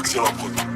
example.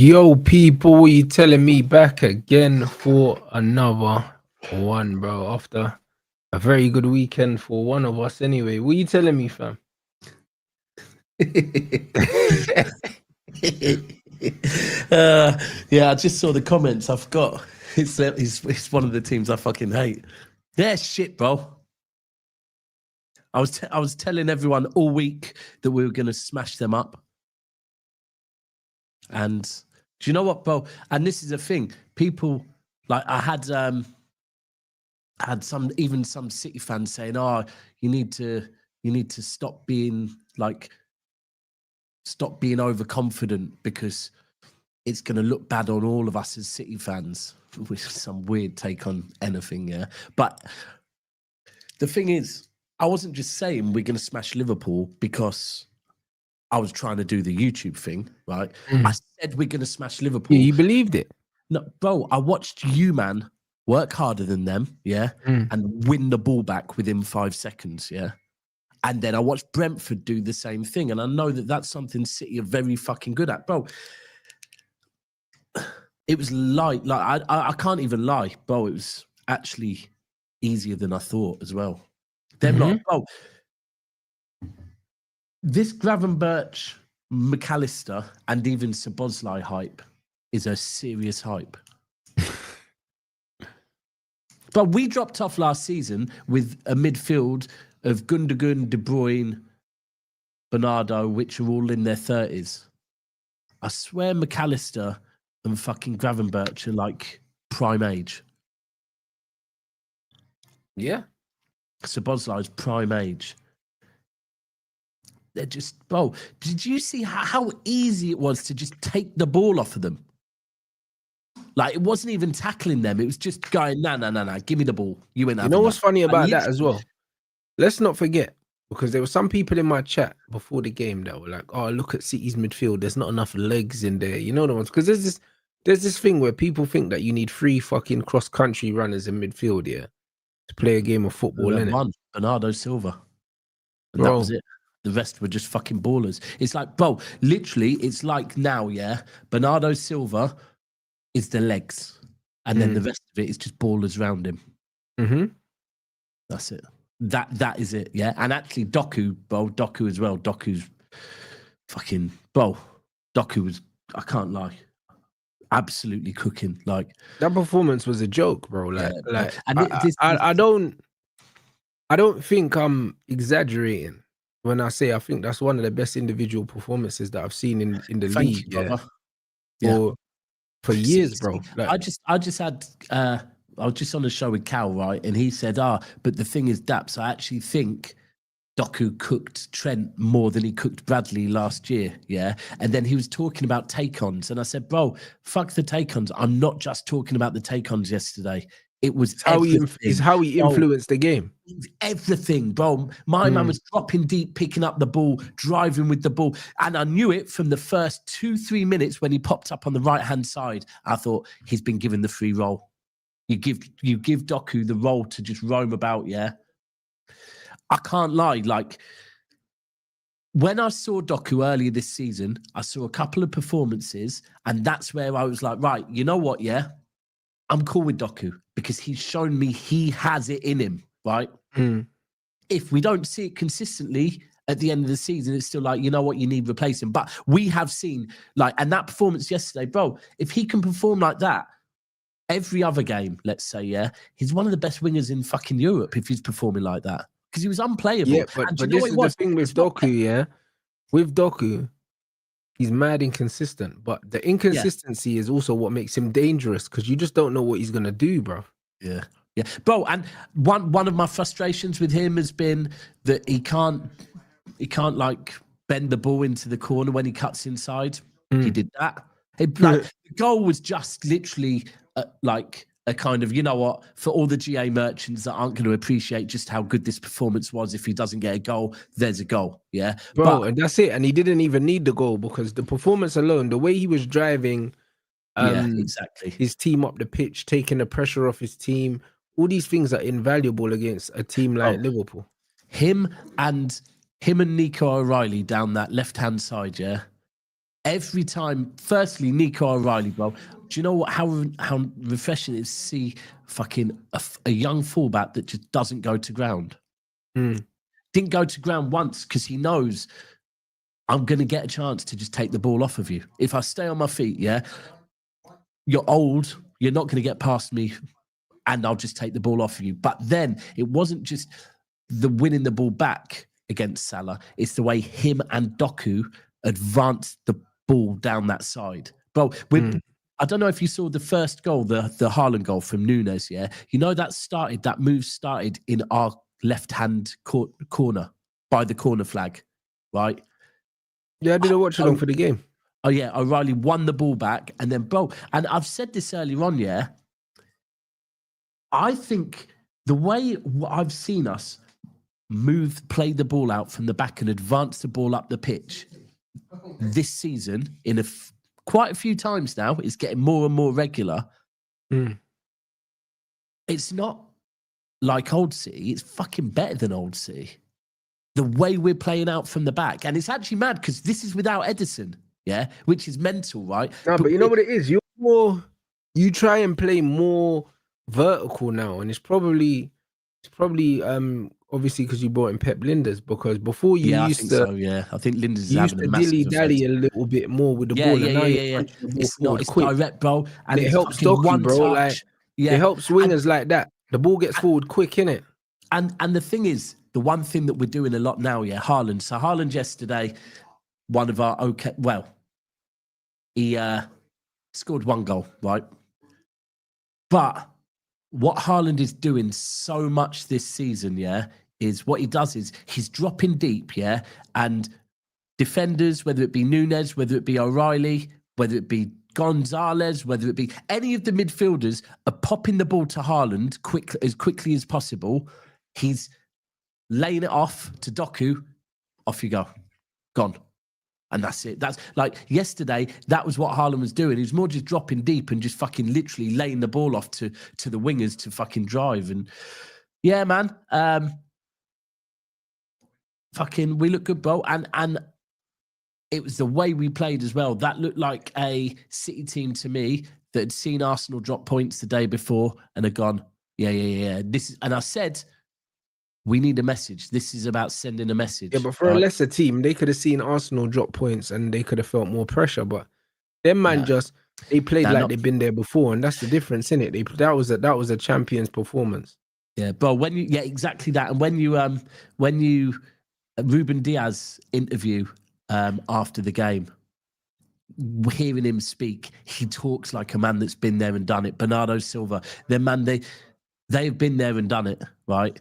Yo, people, what you telling me? Back again for another one, bro. After a very good weekend for one of us, anyway. What you telling me, fam? Yeah, I just saw the comments. I forgot. It's one of the teams I fucking hate. They're shit, bro. I was telling everyone all week that we were gonna smash them up. And do you know what, bro? And this is a thing. People like I had some City fans saying, "Oh, you need to stop being overconfident because it's going to look bad on all of us as City fans," which is some weird take on anything, yeah. But the thing is, I wasn't just saying we're going to smash Liverpool because I was trying to do the YouTube thing, right? I said we're going to smash Liverpool. Yeah, you believed it? No, bro, I watched you, man, work harder than them, yeah, and win the ball back within 5 seconds, yeah. And then I watched Brentford do the same thing. And I know that that's something City are very fucking good at. Bro, it was I can't even lie, bro. It was actually easier than I thought as well. Them lot, bro. This Gravenberch, McAllister, and even Szoboszlai hype is a serious hype. But we dropped off last season with a midfield of Gundogan, De Bruyne, Bernardo, which are all in their 30s. I swear McAllister and fucking Gravenberch are like prime age. Yeah. Szoboszlai's prime age. They're just, bro, did you see how easy it was to just take the ball off of them? Like, it wasn't even tackling them. It was just going, nah, give me the ball. You ain't having You know what's that. funny about that as well? Let's not forget, because there were some people in my chat before the game that were like, "Oh, look at City's midfield. There's not enough legs in there." You know the ones, because there's this thing where people think that you need 3 fucking cross country runners in midfield, yeah, to play a game of football. We had Innit? one, Bernardo Silva, and Bro. that was it. The rest were just fucking ballers. It's like, bro, literally, it's like now, yeah. Bernardo Silva is the legs, and then the rest of it is just ballers around him. That's it. That is it, yeah. And actually, Doku, bro, Doku as well. Doku's fucking, bro. Doku was, I can't lie, absolutely cooking. Like, that performance was a joke, bro. Like, yeah, I don't think I'm exaggerating when I say I think that's one of the best individual performances that I've seen in the league, you, brother. For years, bro. Like, I was just on a show with Cal, right? And he said, but the thing is, DAPS, I actually think Doku cooked Trent more than he cooked Bradley last year, yeah? And then he was talking about take-ons. And I said, bro, fuck the take-ons. I'm not just talking about the take-ons yesterday. It was how he influenced the game. Everything, bro. My man was dropping deep, picking up the ball, driving with the ball. And I knew it from the first 2-3 minutes when he popped up on the right-hand side. I thought, he's been given the free role. You give Doku the role to just roam about, yeah? I can't lie. Like, when I saw Doku earlier this season, I saw a couple of performances, and that's where I was like, right, you know what, yeah? I'm cool with Doku because he's shown me he has it in him, right? If we don't see it consistently at the end of the season, it's still like, you know what, you need replacing. But we have seen, like, and that performance yesterday, bro, if he can perform like that, every other game, let's say, yeah, he's one of the best wingers in fucking Europe if he's performing like that. Because he was unplayable. Yeah, but this is the thing with Doku, yeah? With Doku, he's mad inconsistent. But the inconsistency is also what makes him dangerous, because you just don't know what he's going to do, bro. Yeah. Yeah. Bro, and one of my frustrations with him has been that he can't like bend the ball into the corner when he cuts inside. He did that. The goal was just literally like a kind of, you know what, for all the GA merchants that aren't going to appreciate just how good this performance was, if he doesn't get a goal, there's a goal, yeah? Bro, and that's it. And he didn't even need the goal, because the performance alone, the way he was driving exactly, his team up the pitch, taking the pressure off his team, all these things are invaluable against a team like Liverpool. Him and Nico O'Reilly down that left-hand side, yeah? every time, firstly, Nico O'Reilly, bro. Do you know what? How refreshing it is to see fucking a young fullback that just doesn't go to ground. Didn't go to ground once because he knows I'm going to get a chance to just take the ball off of you. If I stay on my feet, yeah, you're old, you're not going to get past me, and I'll just take the ball off of you. But then it wasn't just the winning the ball back against Salah. It's the way him and Doku advanced the ball down that side. Bro, I don't know if you saw the first goal, the Haaland goal from Nunes, yeah? You know that move started in our left-hand corner, by the corner flag, right? Yeah, I didn't watch along for the game. Oh, yeah, O'Reilly won the ball back, and then, bro, and I've said this earlier on, yeah? I think the way I've seen us play the ball out from the back and advance the ball up the pitch this season in quite a few times now, it's getting more and more regular. It's not like Old City. It's fucking better than Old City. The way we're playing out from the back. And it's actually mad because this is without Edison, yeah, which is mental, right? No, but you know what it is? You try and play more vertical now, and it's probably obviously because you brought in Pep Linders, because before you used to, so, yeah. I think Linders is you used having to a massive dilly-dally effect. a little bit more with the ball. Yeah. It's not, it's quick. direct, bro. And it it's helps fucking Doku, one bro. touch. Like, it helps wingers like that. The ball gets forward quick, innit? And the thing is, the one thing that we're doing a lot now, yeah, Haaland. So Haaland yesterday, one of our he scored one goal, right? But what Haaland is doing so much this season, yeah, is what he does is he's dropping deep, yeah, and defenders, whether it be Nunes, whether it be O'Reilly, whether it be Gonzalez, whether it be any of the midfielders, are popping the ball to Haaland as quickly as possible. He's laying it off to Doku. Off you go. Gone. And that's it. That's like yesterday, that was what Haaland was doing. He was more just dropping deep and just fucking literally laying the ball off to the wingers to fucking drive. And yeah, man. Fucking, we look good, bro. And it was the way we played as well. That looked like a City team to me that had seen Arsenal drop points the day before and had gone, yeah. And I said, we need a message. This is about sending a message. Yeah, but for a lesser team, they could have seen Arsenal drop points and they could have felt more pressure. But them man they played like they've been there before, and that's the difference, innit? That was a champion's performance. Yeah, but exactly that. And when you Ruben Diaz interview after the game, hearing him speak, he talks like a man that's been there and done it. Bernardo Silva, they've been there and done it, right?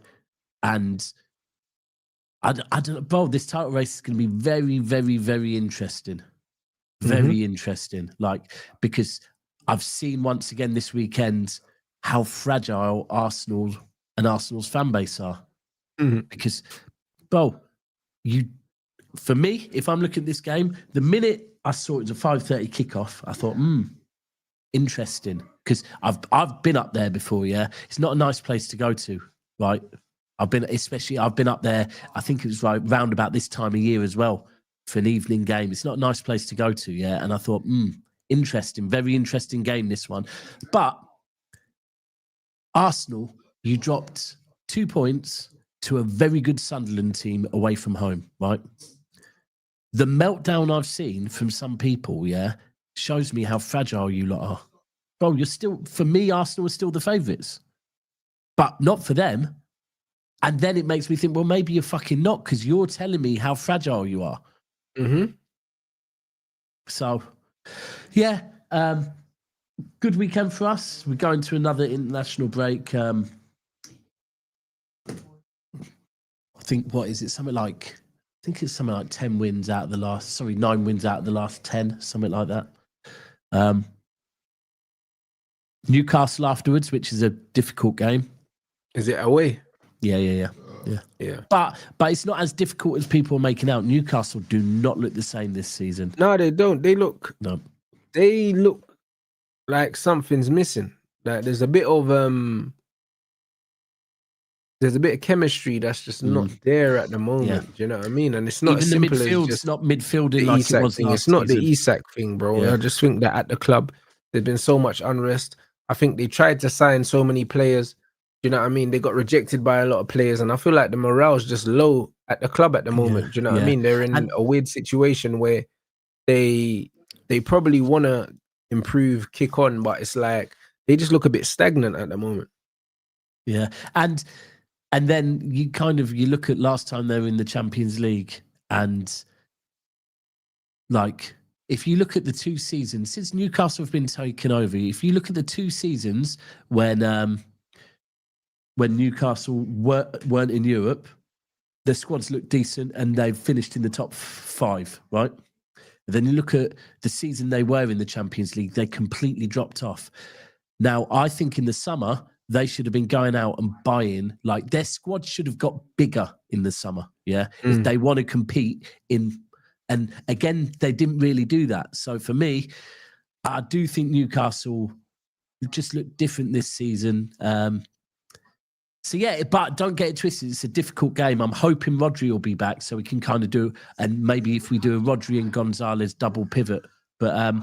And I don't know, bro, this title race is going to be very, very, very interesting. Very interesting. Like, because I've seen once again this weekend how fragile Arsenal's fan base are. Because, bro, for me, if I'm looking at this game, the minute I saw it was a 5:30 kickoff, I thought, interesting. Because I've been up there before, yeah? It's not a nice place to go to, right? I've been up there, I think it was round about this time of year as well, for an evening game. It's not a nice place to go to, yeah? And I thought, interesting, very interesting game, this one. But Arsenal, you dropped 2 points to a very good Sunderland team away from home, right? The meltdown I've seen from some people, yeah, shows me how fragile you lot are. Bro, for me, Arsenal are still the favourites. But not for them. And then it makes me think, well, maybe you're fucking not, because you're telling me how fragile you are. So, yeah, good weekend for us. We're going to another international break. I think, what is it? Something like 10 wins out of the last, 9 wins out of the last 10, something like that. Newcastle afterwards, which is a difficult game. Is it away? Yeah. But it's not as difficult as people are making out. Newcastle do not look the same this season. No, they don't. They look like something's missing. Like there's a bit of there's a bit of chemistry that's just not there at the moment. Do you know what I mean? And it's not Even as the simple as midfield's just not midfielding the like it Isak was thing. last It's not the season. Isak thing, bro. Yeah. I just think that at the club, there's been so much unrest. I think they tried to sign so many players. You know what I mean? They got rejected by a lot of players, and I feel like the morale's just low at the club at the moment. Do you know what I mean? They're in a weird situation where they probably want to improve, kick on, but it's like they just look a bit stagnant at the moment. Yeah, and then you look at last time they were in the Champions League, and like if you look at the 2 seasons since Newcastle have been taken over, if you look at the 2 seasons when Newcastle weren't in Europe, the squads looked decent and they've finished in the top 5, right? And then you look at the season they were in the Champions League, they completely dropped off. Now, I think in the summer, they should have been going out and buying, like their squad should have got bigger in the summer, yeah? If they want to compete in, and again, they didn't really do that. So for me, I do think Newcastle just look different this season. So yeah, but don't get it twisted. It's a difficult game. I'm hoping Rodri will be back so we can kind of do, and maybe if we do a Rodri and Gonzalez double pivot. But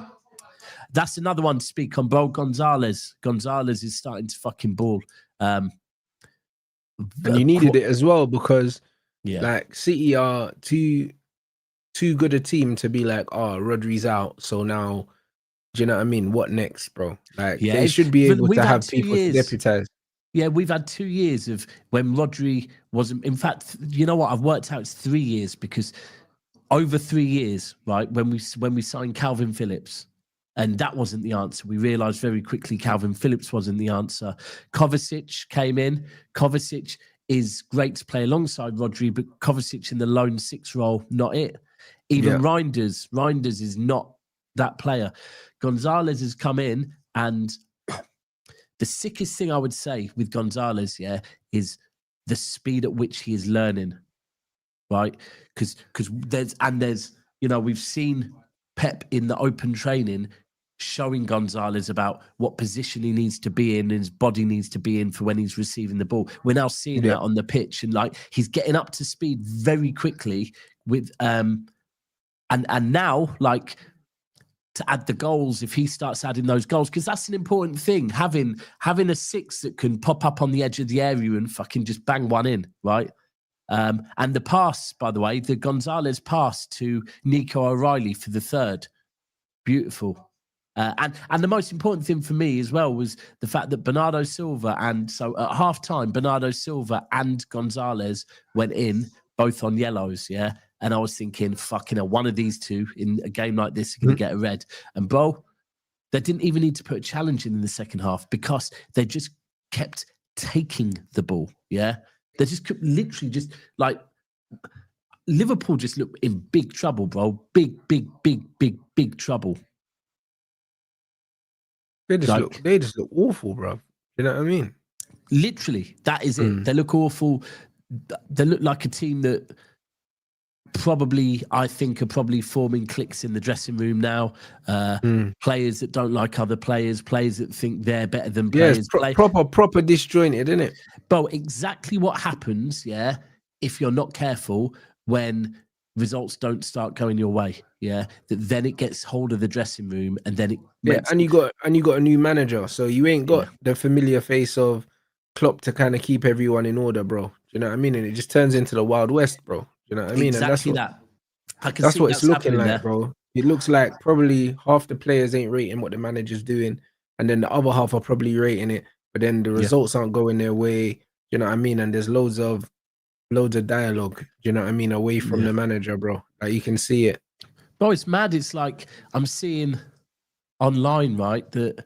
that's another one to speak on, bro. Gonzalez is starting to fucking ball. And you needed it as well because like City are too good a team to be like, oh, Rodri's out, so now, do you know what I mean? What next, bro? Like they should be able to have people to deputize. Yeah, we've had 2 years of when Rodri wasn't. In fact, you know what? I've worked out it's 3 years because over 3 years, right? When we signed Calvin Phillips, and that wasn't the answer. We realised very quickly Calvin Phillips wasn't the answer. Kovacic came in. Kovacic is great to play alongside Rodri, but Kovacic in the lone 6 role, not it. Even Reinders is not that player. Gonzalez has come in, and the sickest thing I would say with Gonzalez, is the speed at which he is learning, right? Because there's we've seen Pep in the open training showing Gonzalez about what position he needs to be in and his body needs to be in for when he's receiving the ball. We're now seeing that on the pitch, and like he's getting up to speed very quickly with and now like to add the goals if he starts adding those goals, because that's an important thing, having a 6 that can pop up on the edge of the area and fucking just bang one in, right? And the pass, by the way, the Gonzalez pass to Nico O'Reilly for the 3rd, beautiful. And the most important thing for me as well was the fact that Bernardo Silva, and so at half time, Bernardo Silva and Gonzalez went in both on yellows, yeah? And I was thinking, fucking hell, one of these two in a game like this are going to get a red. And bro, they didn't even need to put a challenge in the second half because they just kept taking the ball, yeah? They just kept literally just like, Liverpool just looked in big trouble, bro. Big trouble. They just look awful, bro. You know what I mean? Literally, that is it. They look awful. They look like a team that probably, I think, are probably forming cliques in the dressing room now. Players that don't like other players that think they're better than players. Proper disjointed, isn't it? But exactly what happens, if you're not careful when results don't start going your way, that then it gets hold of the dressing room, and then it and you got a new manager, so you ain't got the familiar face of Klopp to kind of keep everyone in order, bro. Do you know what I mean? And it just turns into the Wild West, bro. Do you know what I mean? Exactly, and that's what it's looking like, there, bro. It looks like probably half the players ain't rating what the manager's doing, and then the other half are probably rating it, but then the results aren't going their way. You know what I mean? And there's loads of dialogue, you know what I mean, away from the manager, bro. Like you can see it. Bro, it's mad. It's like I'm seeing online, right, that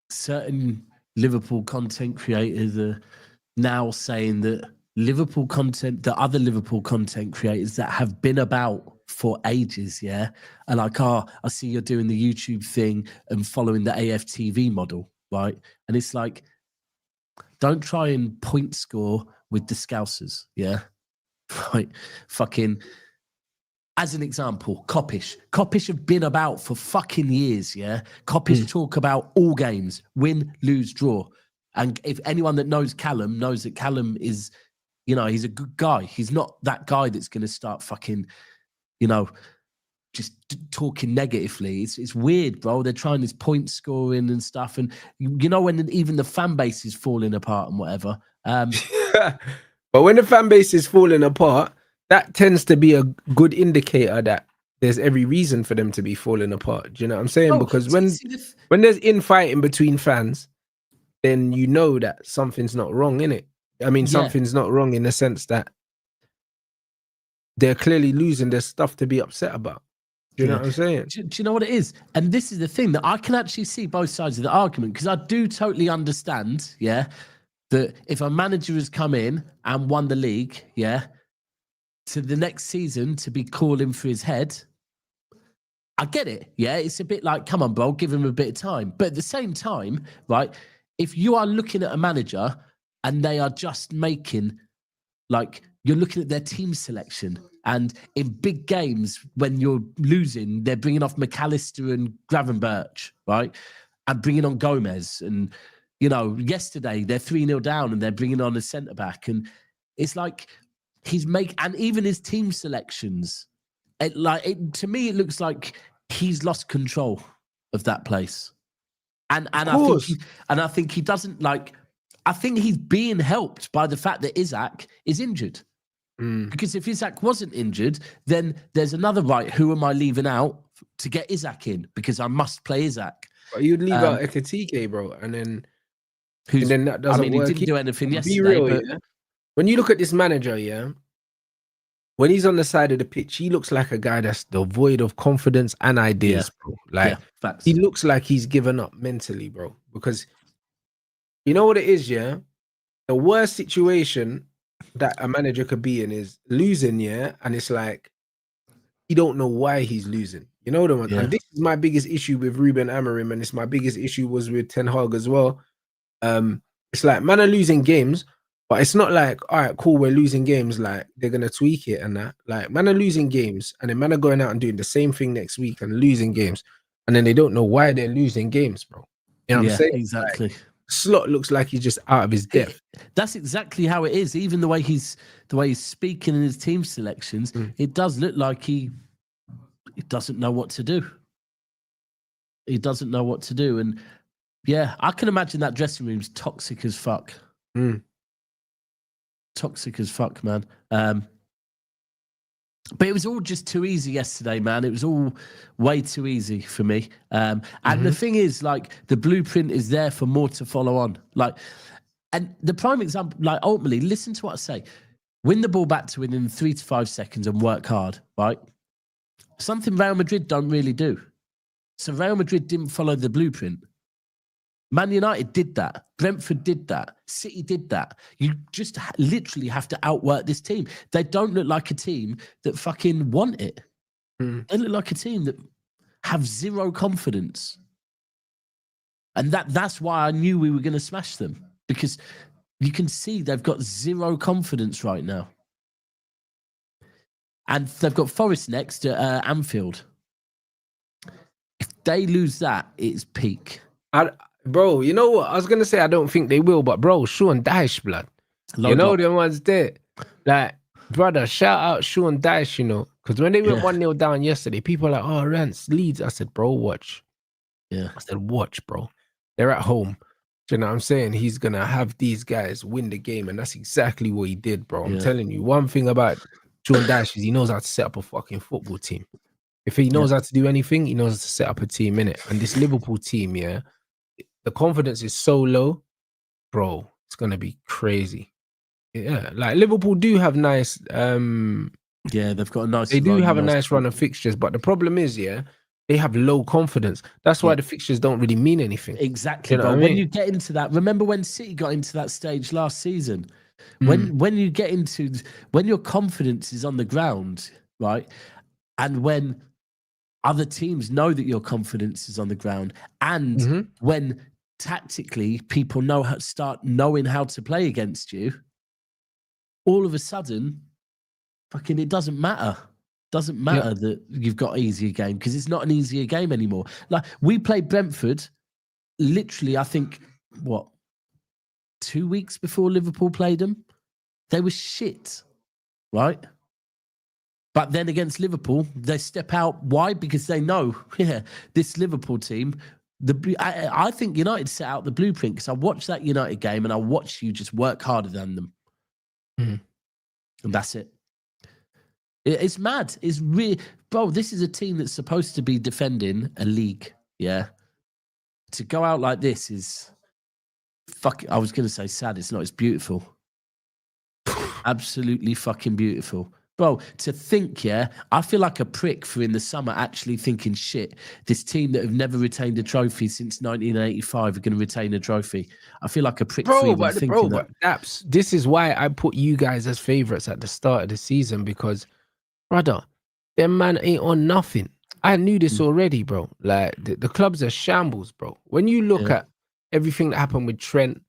certain Liverpool content creators are now saying that other Liverpool content creators that have been about for ages, are like, I see you're doing the YouTube thing and following the AFTV model, right? And it's like, don't try and point score with the Scousers, right? Fucking, as an example, Coppish have been about for fucking years, Coppish talk about all games, win, lose, draw. And if anyone that knows Callum knows that Callum is, he's a good guy. He's not that guy that's going to start fucking, just talking negatively. It's weird, bro. They're trying this point scoring and stuff. And, when even the fan base is falling apart and whatever. But when the fan base is falling apart, that tends to be a good indicator that there's every reason for them to be falling apart. Do you know what I'm saying? Because when there's infighting between fans, then you know that something's not wrong, innit? I mean, something's not wrong in the sense that they're clearly losing. There's stuff to be upset about. Do you know what I'm saying? Do you know what it is? And this is the thing that I can actually see both sides of the argument, because I do totally understand, that if a manager has come in and won the league, to the next season to be calling for his head, I get it. It's a bit like, come on, bro, give him a bit of time. But at the same time, right, if you are looking at a manager and they are just making, like, you're looking at their team selection, and in big games when you're losing, they're bringing off McAllister and Gravenberch, right, and bringing on Gomez. And, yesterday they're 3-0 down and they're bringing on a centre-back. And it's like and even his team selections, to me, it looks like he's lost control of that place. And I think he doesn't I think he's being helped by the fact that Isak is injured. Because if Isak wasn't injured, then there's another right. Who am I leaving out to get Isak in? Because I must play Isak. But you'd leave out Ekitike, bro, and then that doesn't work. He didn't do anything yesterday. Be real, When you look at this manager, when he's on the side of the pitch, he looks like a guy that's devoid of confidence and ideas, bro. Facts. He looks like he's given up mentally, bro. Because you know what it is, the worst situation that a manager could be in is losing, and it's like you don't know why he's losing. You know what I mean? And this is my biggest issue with Ruben Amorim, and it's my biggest issue was with Ten Hag as well. It's like, man are losing games, but it's not like, all right, cool, we're losing games, like they're gonna tweak it and that. Like, man are losing games, and then man are going out and doing the same thing next week and losing games, and then they don't know why they're losing games, bro. You know what I'm saying? Exactly. Like, Slot looks like he's just out of his depth. That's exactly how it is. Even the way he's speaking in his team selections, it does look like he doesn't know what to do. He doesn't know what to do, and I can imagine that dressing room's toxic as fuck. Toxic as fuck, man. But it was all just too easy yesterday, man. It was all way too easy for me. And the thing is, like, the blueprint is there for more to follow on. Like, and the prime example, like, ultimately, listen to what I say. Win the ball back to within 3 to 5 seconds and work hard, right? Something Real Madrid don't really do. So Real Madrid didn't follow the blueprint. Man United did that. Brentford did that. City did that. You just literally have to outwork this team. They don't look like a team that fucking want it. They look like a team that have zero confidence. And that's why I knew we were going to smash them. Because you can see they've got zero confidence right now. And they've got Forest next at Anfield. If they lose that, it's peak. Bro, you know what? I was going to say I don't think they will, but bro, Sean Dyche, blood. You know them ones there. Like, brother, shout out Sean Dyche, because when they went 1-0 down yesterday, people are like, oh, Rants, Leeds. I said, bro, watch. Yeah. I said, watch, bro. They're at home. Do you know what I'm saying? He's going to have these guys win the game, and that's exactly what he did, bro. I'm telling you, one thing about Sean Dyche is he knows how to set up a fucking football team. If he knows how to do anything, he knows how to set up a team, innit? And this Liverpool team, the confidence is so low, bro. It's gonna be crazy. Yeah, like Liverpool do have nice. They've got a nice. They do have a nice run of fixtures, but the problem is, they have low confidence. That's why the fixtures don't really mean anything. Exactly, you know bro. what I When mean? you get into that, remember when City got into that stage last season? When you get into when your confidence is on the ground, right, and when other teams know that your confidence is on the ground, and when tactically people start knowing how to play against you, all of a sudden, fucking it doesn't matter. Doesn't matter that you've got an easier game, because it's not an easier game anymore. Like, we played Brentford, literally, I think, 2 weeks before Liverpool played them. They were shit, right? But then against Liverpool, they step out. Why? Because they know, this Liverpool team, I think United set out the blueprint, because I watched that United game and I watched you just work harder than them. Mm. And that's it. It's mad. It's really, bro, this is a team that's supposed to be defending a league. Yeah. To go out like this is, I was going to say sad. It's not. It's beautiful. Absolutely fucking beautiful. Bro, to think, I feel like a prick for in the summer actually thinking, shit, this team that have never retained a trophy since 1985 are going to retain a trophy. I feel like a prick for even thinking that. DAPS, this is why I put you guys as favourites at the start of the season, because, brother, them man ain't on nothing. I knew this already, bro. Like, the club's a shambles, bro. When you look at everything that happened with Trent,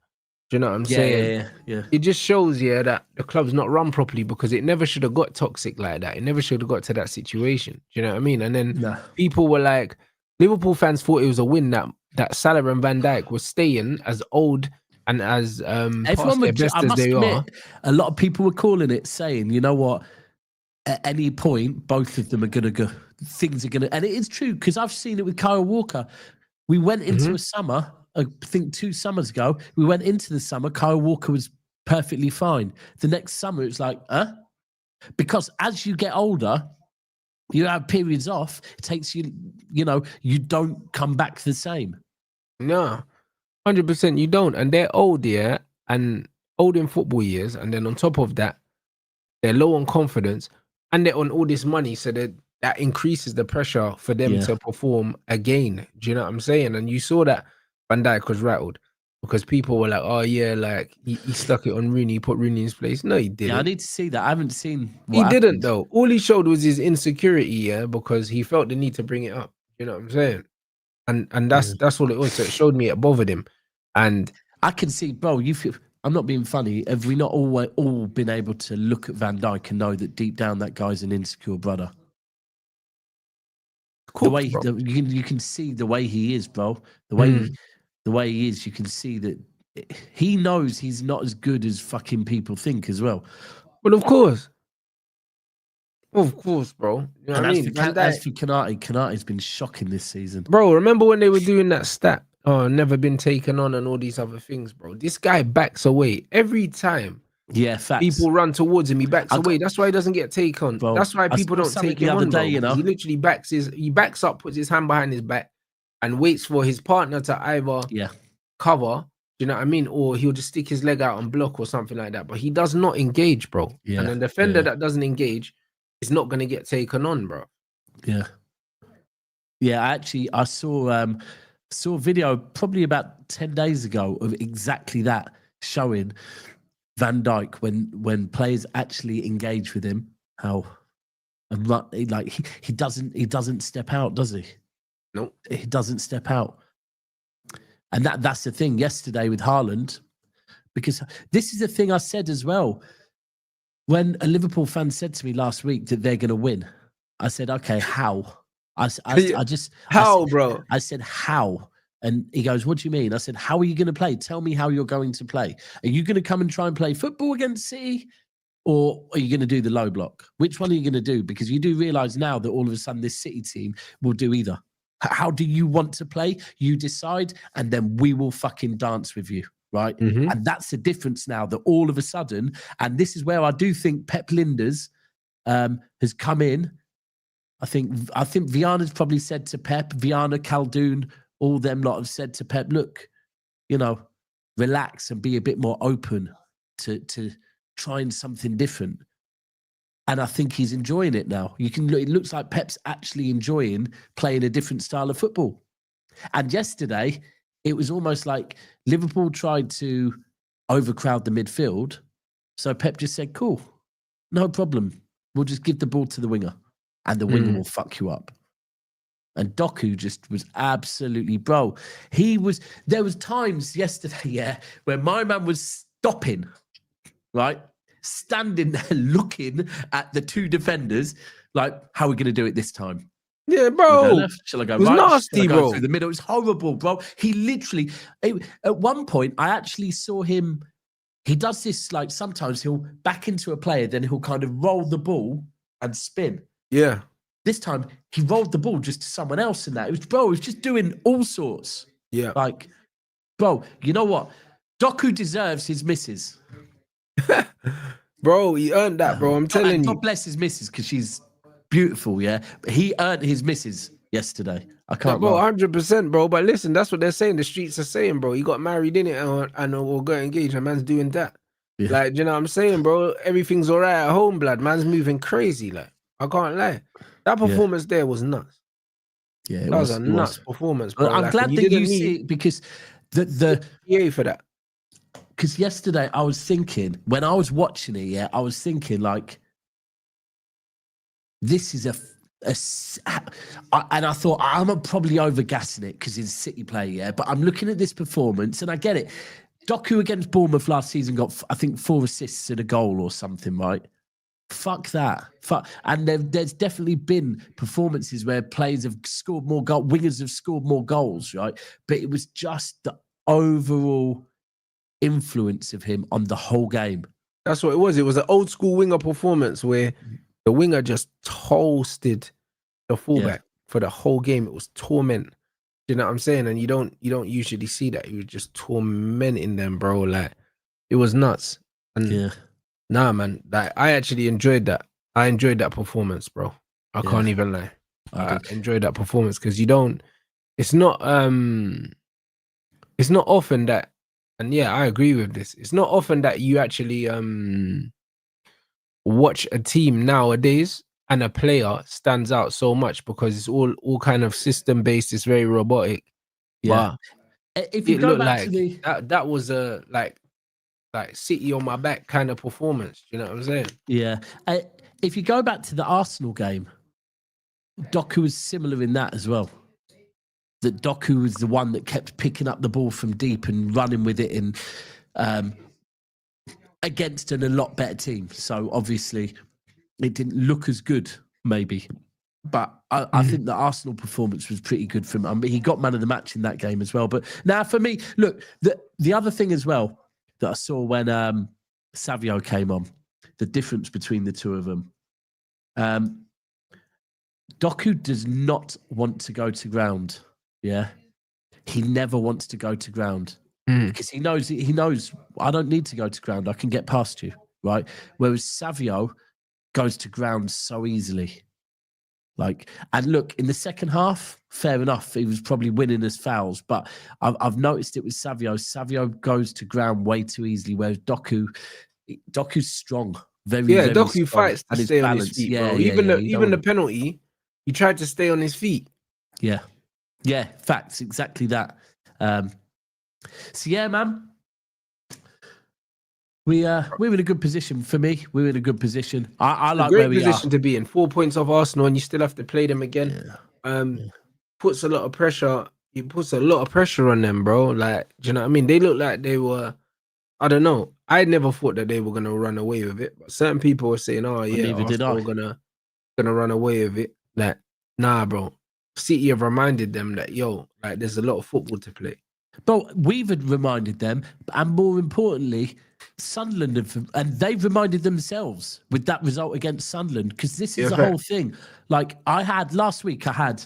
do you know what I'm saying? Yeah. It just shows, that the club's not run properly, because it never should have got toxic like that. It never should have got to that situation. Do you know what I mean? And then people were like, Liverpool fans thought it was a win that Salah and Van Dijk were staying as old and as past their best as they are. A lot of people were calling it, saying, you know what? At any point, both of them are going to go. Things are going to, and it is true, because I've seen it with Kyle Walker. We went into a summer, I think 2 summers ago, we went into the summer, Kyle Walker was perfectly fine. The next summer, it's like, because as you get older, you have periods off. It takes you, you don't come back the same. No, 100% you don't. And they're old, and old in football years. And then on top of that, they're low on confidence, and they're on all this money. So that increases the pressure for them to perform again. Do you know what I'm saying? And you saw that Van Dijk was rattled, because people were like, oh yeah, like he stuck it on Rooney, he put Rooney in his place. No, he didn't. Yeah, I need to see that. I haven't seen what happened. Didn't though. All he showed was his insecurity, because he felt the need to bring it up. You know what I'm saying? And that's all it was. So it showed me it bothered him. And I can see, bro, I'm not being funny. Have we not all been able to look at Van Dijk and know that deep down that guy's an insecure brother? The way you can see the way he is, bro. The way he is, you can see that he knows he's not as good as fucking people think as well. Well, of course, bro. You know what I mean? As for Kanati's been shocking this season, bro. Remember when they were doing that stat? Oh, never been taken on and all these other things, bro. This guy backs away every time. Yeah, facts. People run towards him, he backs away. That's why he doesn't get taken on. Bro, that's why people don't take him on, bro. He literally backs up, puts his hand behind his back, and waits for his partner to either cover, you know what I mean, or he'll just stick his leg out and block or something like that. But he does not engage, bro. Yeah, and a defender that doesn't engage is not going to get taken on, bro. Yeah. I saw a video probably about 10 days ago of exactly that, showing Van Dijk when players actually engage with him, how like he doesn't step out, does he? No, he doesn't step out. And that's the thing yesterday with Haaland, because this is the thing I said as well. When a Liverpool fan said to me last week that they're going to win, I said, okay, how? I said, how? And he goes, what do you mean? I said, how are you going to play? Tell me how you're going to play. Are you going to come and try and play football against City? Or are you going to do the low block? Which one are you going to do? Because you do realise now that all of a sudden this City team will do either. How do you want to play? You decide, and then we will fucking dance with you, right? Mm-hmm. And that's the difference now, that all of a sudden, and this is where I do think Pep Linders has come in. I think Viana's probably said to Pep, Viana, Khaldoon, all them lot have said to Pep, look, relax and be a bit more open to trying something different. And I think he's enjoying it now. It looks like Pep's actually enjoying playing a different style of football. And yesterday, it was almost like Liverpool tried to overcrowd the midfield. So Pep just said, cool, no problem. We'll just give the ball to the winger, and the winger will fuck you up. And Doku just was absolutely, bro. There was times yesterday, where my man was stopping, right? Standing there looking at the two defenders, like, how are we going to do it this time? Yeah, Shall I go bro. left? Shall I go It was right? Shall I nasty, go bro. through the middle? It's horrible, bro. He literally, at one point, I actually saw him. He does this like sometimes he'll back into a player, then he'll kind of roll the ball and spin. Yeah. This time he rolled the ball just to someone else in that. It was just doing all sorts. Yeah. Like, bro, you know what? Doku deserves his misses. Bro, he earned that, bro. I'm telling And you. God bless his misses because she's beautiful, yeah. But he earned his misses yesterday. I Yeah, can't bro, lie. 100%, bro. But listen, that's what they're saying. The streets are saying, bro. He got married in it or got engaged. A man's doing that. Yeah. Like, you know what I'm saying, bro? Everything's all right at home, blood. Man's moving crazy. Like, I can't lie. That performance there was nuts. Yeah, That was a nuts performance, Well, bro. I'm Like, glad you that didn't you see need it because the PA for that. because yesterday I was thinking when I was watching it, yeah, I was thinking like this is and I thought I'm probably overgassing it because it's City play, yeah. But I'm looking at this performance and I get it. Doku against Bournemouth last season got I think 4 assists and a goal or something, right? Fuck that. And there's definitely been performances where players have scored more goals, wingers have scored more goals, right? But it was just the overall influence of him on the whole game. That's what it was. It was an old school winger performance where the winger just toasted the fullback for the whole game. It was torment. You know what I'm saying? And you don't usually see that. He was just tormenting them, bro. Like, it was nuts. And nah, man, like, I actually enjoyed that. I enjoyed that performance, bro. I can't even lie. I enjoyed that performance because it's not often that, and yeah, I agree with this. It's not often that you actually watch a team nowadays and a player stands out so much because it's all kind of system based. It's very robotic. Yeah. But if you it go looked back like to the that was a like City on my back kind of performance. You know what I'm saying? yeah, if you go back to the Arsenal game, Doku was similar in that as well. That Doku was the one that kept picking up the ball from deep and running with it in against a lot better team. So obviously it didn't look as good, maybe. But I think the Arsenal performance was pretty good from him. He got man of the match in that game as well. But now for me, look, the other thing as well that I saw when Savio came on, the difference between the two of them. Doku does not want to go to ground. Yeah. He never wants to go to ground because he knows I don't need to go to ground. I can get past you. Right. Whereas Savio goes to ground so easily. Like, and look, in the second half, fair enough, he was probably winning as fouls, but I've noticed it with Savio. Savio goes to ground way too easily, whereas Doku's strong, very Doku strong, fights to and his stay on his balance. feet, Yeah, bro. yeah, yeah. Even the penalty, he tried to stay on his feet. Yeah, yeah. Facts, exactly that. So yeah, man. We're in a good position. For me, we're in a good position. I like where we are. Great position to be in. 4 points off Arsenal, and you still have to play them again. Puts a lot of pressure. It puts a lot of pressure on them, bro. Like, do you know what I mean? They look like they were. I don't know. I never thought that they were gonna run away with it, but certain people were saying, "Oh yeah, neither did Arsenal gonna run away with it." Like, nah, bro. City have reminded them that like, there's a lot of football to play. But we've reminded them, and more importantly, Sunderland and they've reminded themselves with that result against Sunderland, because this is the whole thing. Like, last week, I had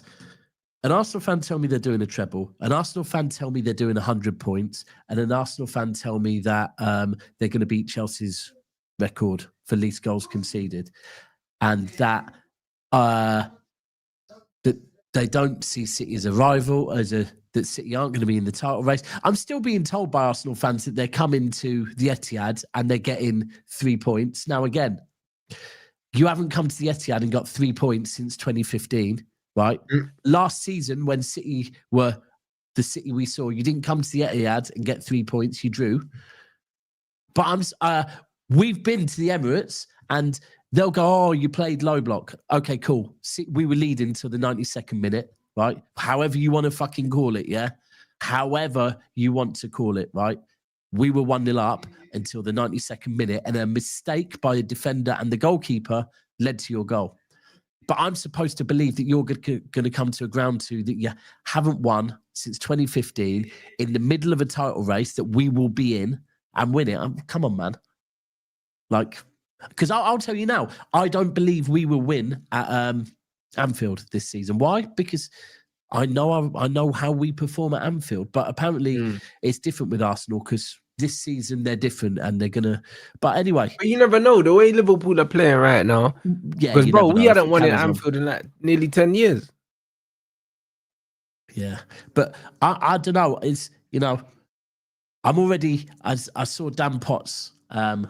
an Arsenal fan tell me they're doing a treble, an Arsenal fan tell me they're doing 100 points, and an Arsenal fan tell me that they're going to beat Chelsea's record for least goals conceded, and that that they don't see City as a rival, that City aren't going to be in the title race. I'm still being told by Arsenal fans that they're coming to the Etihad and they're getting 3 points. Now, again, you haven't come to the Etihad and got 3 points since 2015, right? Last season, when City were the City we saw, you didn't come to the Etihad and get 3 points, you drew. But we've been to the Emirates and they'll go, "Oh, you played low block." Okay, cool. We were leading till the 92nd minute, right? However you want to fucking call it, yeah? However you want to call it, right? We were 1-0 up until the 92nd minute, and a mistake by the defender and the goalkeeper led to your goal. But I'm supposed to believe that you're going to come to a ground to that you haven't won since 2015 in the middle of a title race that we will be in and win it. Come on, man. Like, because I'll tell you now, I don't believe we will win at Anfield this season. Why? Because I know how we perform at Anfield, but apparently it's different with Arsenal because this season they're different and they're gonna. But anyway, but you never know the way Liverpool are playing right now. Yeah, because bro, we hadn't won it at carries on. Anfield in like nearly 10 years. Yeah, but I don't know. It's I'm already. I saw Dan Potts kind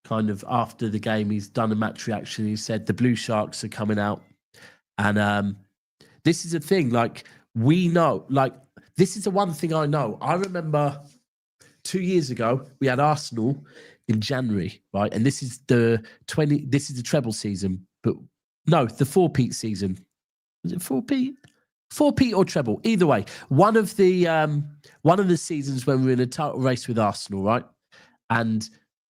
of after the game. He's done a match reaction. He said the Blue Sharks are coming out, and this is a thing. Like we know, like this is the one thing I know. I remember 2 years ago we had Arsenal in January, right? And this is the treble season, but no, the four-peat season. Was it four-peat? Four-peat or treble? Either way, one of the seasons when we were in a title race with Arsenal, right? And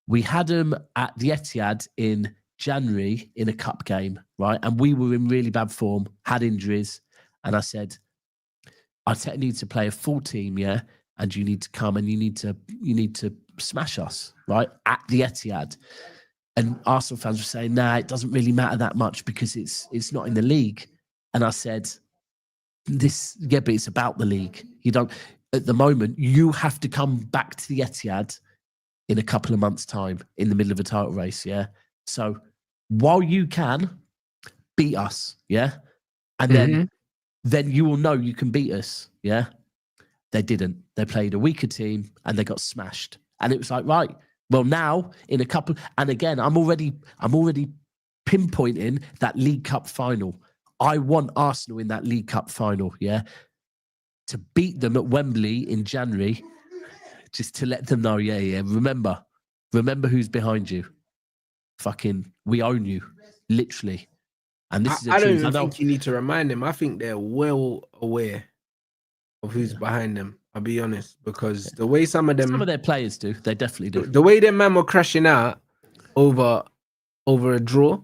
we had them at the Etihad in January in a cup game, right? And we were in really bad form, had injuries, and I said, I need to play a full team, yeah, and you need to come and you need to smash us, right, at the Etihad. And Arsenal fans were saying, nah, it doesn't really matter that much because it's not in the league. And I said, but it's about the league. You don't, at the moment, you have to come back to the Etihad in a couple of months' time in the middle of a title race, yeah? So while you can, beat us, yeah? And then you will know you can beat us, yeah? They didn't. They played a weaker team and they got smashed. And it was like, right, well now in a couple, and again, I'm already pinpointing that League Cup final. I want Arsenal in that League Cup final, yeah? To beat them at Wembley in January, just to let them know, yeah, remember who's behind you. Fucking, we own you, literally. And this is I don't even think you need to remind them. I think they're well aware of who's behind them. I'll be honest, because the way some of their players do, they definitely do. The way them man were crashing out over a draw,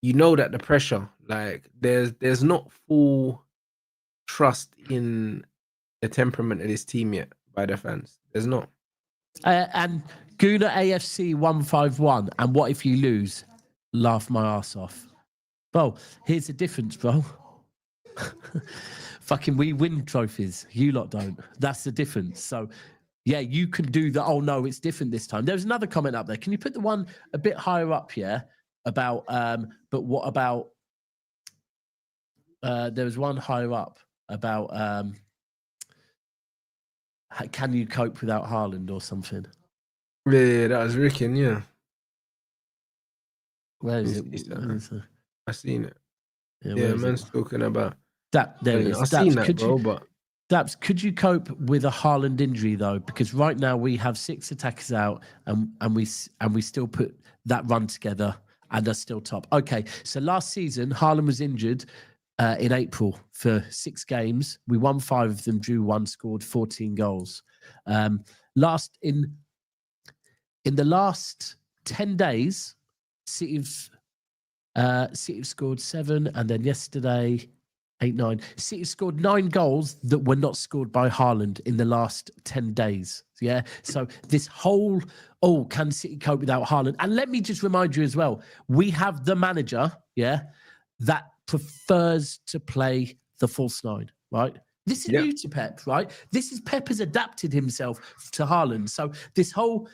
you know that the pressure, like there's not full trust in the temperament of this team yet by the fans. There's not. And Guna AFC 151. And what if you lose? Laugh my ass off. Bro, here's the difference, bro. Fucking we win trophies. You lot don't. That's the difference. So, yeah, you can do the, oh, no, it's different this time. There's another comment up there. Can you put the one a bit higher up here about, but what about, there was one higher up about, can you cope without Haaland or something? Yeah, that was Rickin, yeah. Where is it? I seen it. Yeah, man's talking about that. There it is. I seen that, bro. But Daps, could you cope with a Haaland injury though? Because right now we have 6 attackers out, and we still put that run together and are still top. Okay, so last season Haaland was injured in April for 6 games. We won 5 of them, drew 1, scored 14 goals. In the last 10 days, City have scored 7, and then yesterday 8, 9. City scored 9 goals that were not scored by Haaland in the last 10 days. Yeah. So this whole, can City cope without Haaland? And let me just remind you as well, we have the manager, yeah, that prefers to play the false 9, right? This is new to Pep, right? This is Pep has adapted himself to Haaland. So this whole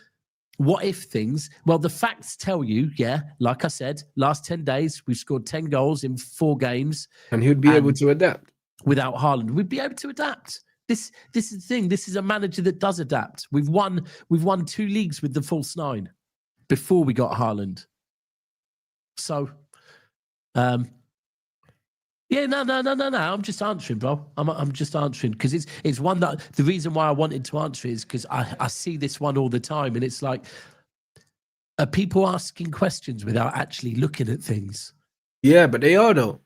what if things, well, the facts tell you, yeah, like I said, last 10 days, we've scored 10 goals in 4 games. And he'd be able to adapt. Without Haaland, we'd be able to adapt. This is the thing. This is a manager that does adapt. We've won 2 leagues with the false 9 before we got Haaland. So, yeah, no. I'm just answering, bro. I'm just answering because it's one that the reason why I wanted to answer is because I see this one all the time, and it's like, are people asking questions without actually looking at things? Yeah, but they are though.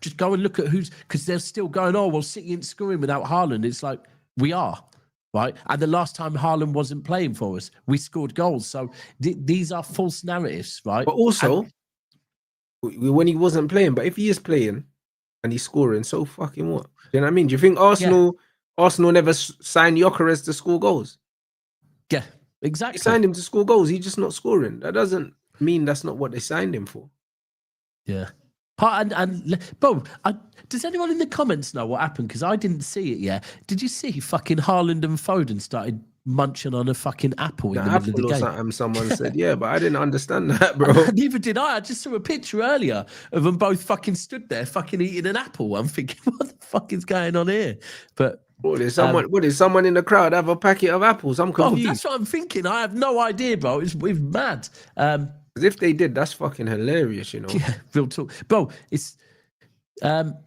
Just go and look at because they're still going, oh, well, City ain't scoring without Haaland. It's like, we are, right? And the last time Haaland wasn't playing for us, we scored goals. So these are false narratives, right? But also, when he wasn't playing. But if he is playing and he's scoring, so fucking what? Do you know what I mean? Do you think Arsenal never signed Gyökeres to score goals? Yeah, They exactly. signed him to score goals. He's just not scoring. That doesn't mean that's not what they signed him for. Yeah. And bro, does anyone in the comments know what happened? Because I didn't see it yet. Did you see fucking Haaland and Foden started munching on a fucking apple in the middle of the Or game? something, someone said, yeah, but I didn't understand that, bro. Neither did I. I just saw a picture earlier of them both fucking stood there fucking eating an apple. I'm thinking, what the fuck is going on here? But What did someone in the crowd have a packet of apples? I'm confused. that's what I'm thinking. I have no idea, bro. It's mad. Because if they did, that's fucking hilarious, you know. Yeah, real talk, bro. It's but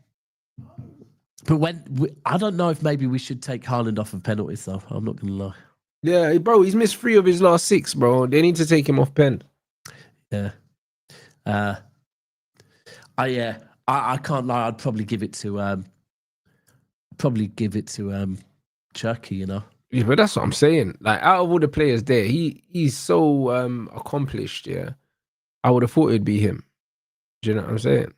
I don't know if maybe we should take Haaland off of penalties, though. I'm not gonna lie. Yeah, bro, he's missed 3 of his last 6, bro. They need to take him off pen. Yeah. I can't lie. I'd probably give it to Turkey. You know. Yeah, but that's what I'm saying. Like, out of all the players there, he's so accomplished. Yeah, I would have thought it'd be him. Do you know what I'm saying?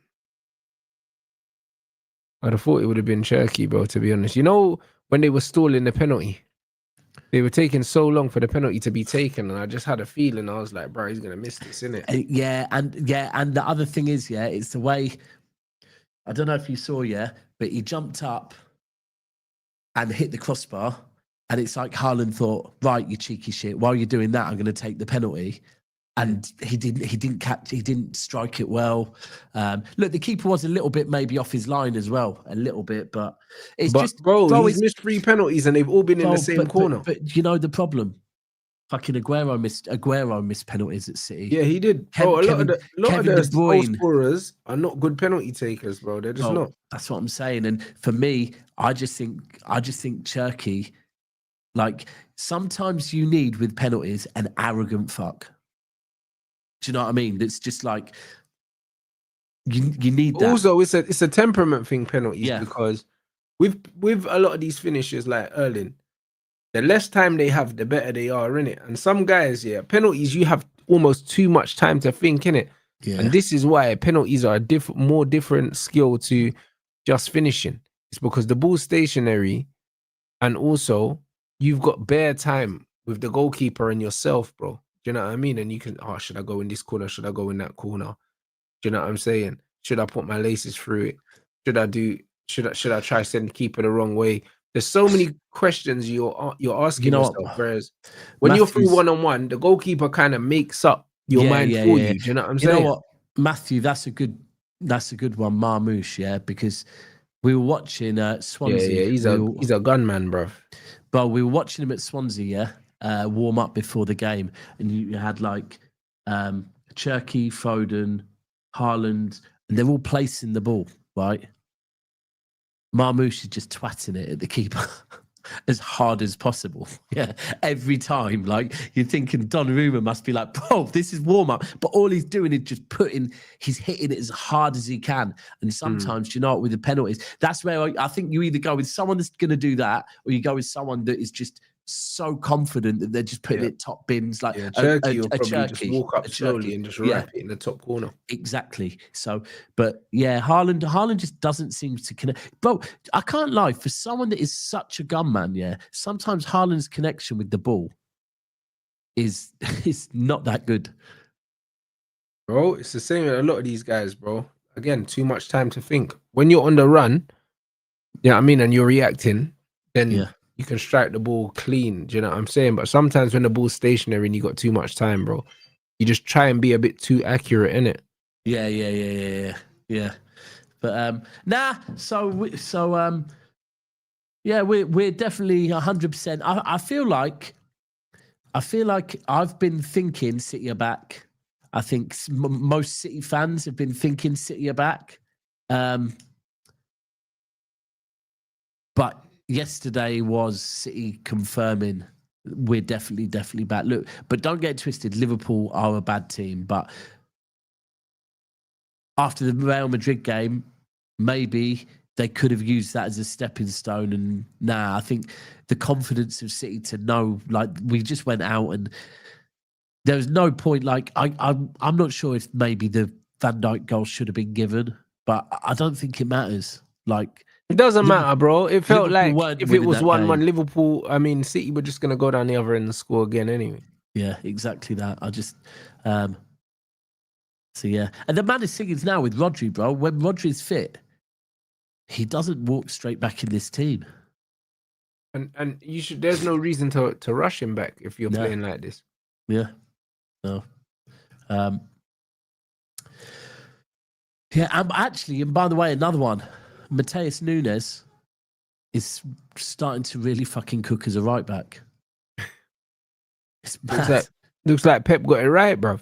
I'd have thought it would have been Turkey, bro. To be honest, you know, when they were stalling the penalty, they were taking so long for the penalty to be taken, and I just had a feeling. I was like, bro, he's gonna miss this, innit? And the other thing is, it's the way. I don't know if you saw, but he jumped up and hit the crossbar. And it's like Haaland thought, right, you cheeky shit. While you're doing that, I'm going to take the penalty. And he didn't strike it well. Look, the keeper was a little bit maybe off his line as well, a little bit. But he's missed 3 penalties and they've all been in the same corner. But you know the problem? Fucking Aguero missed penalties at City. Yeah, he did. A lot of the goal scorers are not good penalty takers, bro. They're just not. That's what I'm saying. And for me, I just think Turkey. Like, sometimes you need, with penalties, an arrogant fuck. Do you know what I mean? It's just like, you need that. Also, it's a temperament thing, penalties, because with a lot of these finishers like Erling, the less time they have, the better they are, innit? And some guys, penalties, you have almost too much time to think, innit? Yeah. And this is why penalties are a more different skill to just finishing. It's because the ball's stationary, and also you've got bare time with the goalkeeper and yourself, bro. Do you know what I mean? And you can, should I go in this corner? Should I go in that corner? Do you know what I'm saying? Should I put my laces through it? Should I try to send the keeper the wrong way? There's so many questions you're asking yourself. Whereas when you're through 1-on-1, the goalkeeper kind of makes up your mind for you. Do you know what I'm saying? You know what, Matthew? That's a good one, Marmouche. Because we were watching Swansea. Yeah, he's a gunman, bro. But we were watching him at Swansea, warm up before the game, and you had like Cherky, Foden, Haaland, and they're all placing the ball, right? Marmouche is just twatting it at the keeper as hard as possible. Yeah, every time. Like, you're thinking Donnarumma must be like, bro, this is warm up. But all he's doing is just he's hitting it as hard as he can. And sometimes, you know what, with the penalties, that's where I think you either go with someone that's going to do that, or you go with someone that is just so confident that they're just putting it top bins, like Cherky will probably just walk up slowly and just wrap it in the top corner. Exactly. So, but Haaland just doesn't seem to connect. Bro, I can't lie, for someone that is such a gunman, sometimes Haaland's connection with the ball is not that good. Bro, it's the same with a lot of these guys, bro. Again, too much time to think. When you're on the run, you know what I mean, and you're reacting, then you can strike the ball clean. Do you know what I'm saying? But sometimes when the ball's stationary and you got too much time, bro, you just try and be a bit too accurate, innit? Yeah. But we're definitely 100%. I feel like I've been thinking City are back. I think most City fans have been thinking City are back. But yesterday was City confirming we're definitely back. Look, but don't get twisted. Liverpool are a bad team, but after the Real Madrid game, maybe they could have used that as a stepping stone. And I think the confidence of City to know, like, we just went out and there was no point. Like, I'm not sure if maybe the Van Dijk goal should have been given, but I don't think it matters. Like, it doesn't matter, bro. It felt Liverpool like weren't if it winning was that 1-1, game. Liverpool, I mean, City were just going to go down the other end and score again anyway. Yeah, exactly that. I just, so yeah. And the man is singing now with Rodri, bro. When Rodri's fit, he doesn't walk straight back in this team. And you should. There's no reason to rush him back if you're playing like this. Yeah. No. Yeah, actually, and by the way, another one, Mateus Nunes is starting to really fucking cook as a right back. It's bad. Looks like Pep got it right, bro.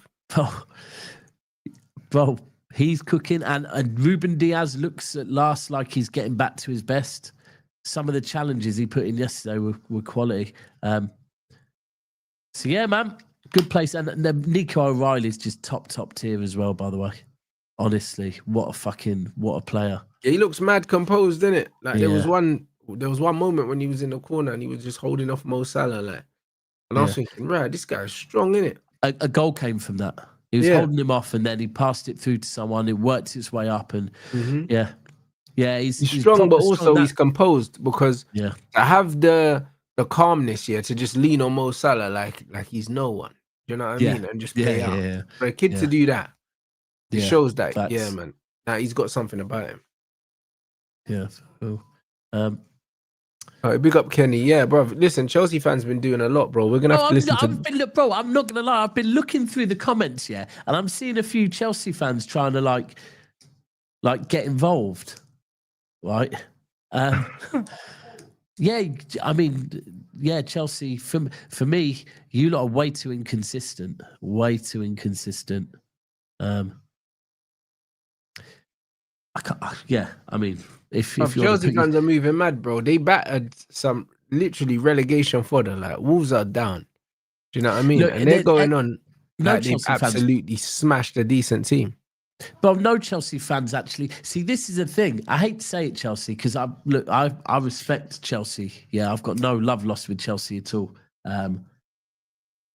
Bro, he's cooking, and Ruben Diaz looks at last like he's getting back to his best. Some of the challenges he put in yesterday were quality. So yeah, man, good place. And Nico O'Reilly's just top tier as well, by the way. Honestly, what a player. Yeah, he looks mad composed, didn't it? Like there was one moment when he was in the corner and he was just holding off Mo Salah, like, and I was thinking, right, this guy's strong, innit? A goal came from that. He was holding him off, and then he passed it through to someone. It worked its way up, and he's strong, but also he's composed, because to have the calmness here to just lean on Mo Salah like he's no one. You know what I mean? And just play out. Yeah. For a kid to do that, it shows that facts. man, that he's got something about him. Yeah. Cool. All right, big up Kenny. Yeah, bro. Listen, Chelsea fans been doing a lot, bro. We're gonna have to listen to. Bro, I'm not gonna lie. I've been looking through the comments, and I'm seeing a few Chelsea fans trying to like get involved, right? Yeah, I mean, Chelsea. For me, you lot are way too inconsistent. Way too inconsistent. I mean, if Chelsea fans are moving mad, bro. They battered some literally relegation fodder. Like Wolves are down. Do you know what I mean? And they're going on. Like they've absolutely smashed a decent team. But no Chelsea fans actually. See, this is a thing. I hate to say it, Chelsea, because I respect Chelsea. Yeah, I've got no love lost with Chelsea at all.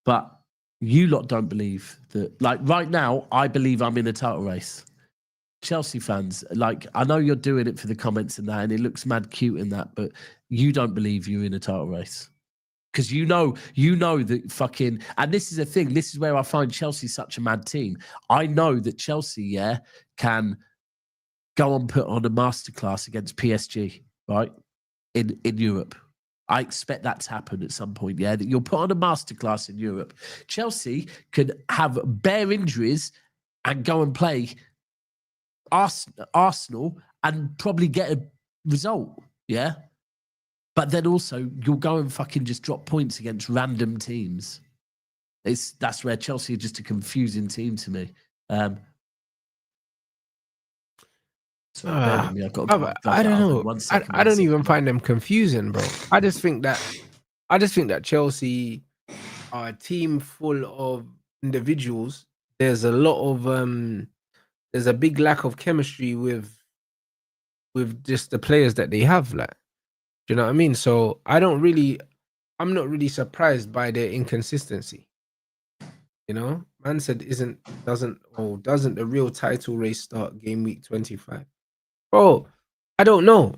But you lot don't believe that. Like right now, I believe I'm in a title race. Chelsea fans, like, I know you're doing it for the comments and that, and it looks mad cute in that, but you don't believe you're in a title race. Because you know that fucking, and this is a thing, this is where I find Chelsea such a mad team. I know that Chelsea, can go and put on a masterclass against PSG, right? In Europe. I expect that to happen at some point, that you'll put on a masterclass in Europe. Chelsea could have bare injuries and go and play Arsenal and probably get a result, but then also you'll go and fucking just drop points against random teams. That's where Chelsea are just a confusing team to me. I don't know. I don't even find them confusing, bro. I just think that Chelsea are a team full of individuals. There's a lot of there's a big lack of chemistry with just the players that they have, like, do you know what I mean? So I'm not really surprised by their inconsistency. You know, man said doesn't the real title race start game week 25? Bro, I don't know.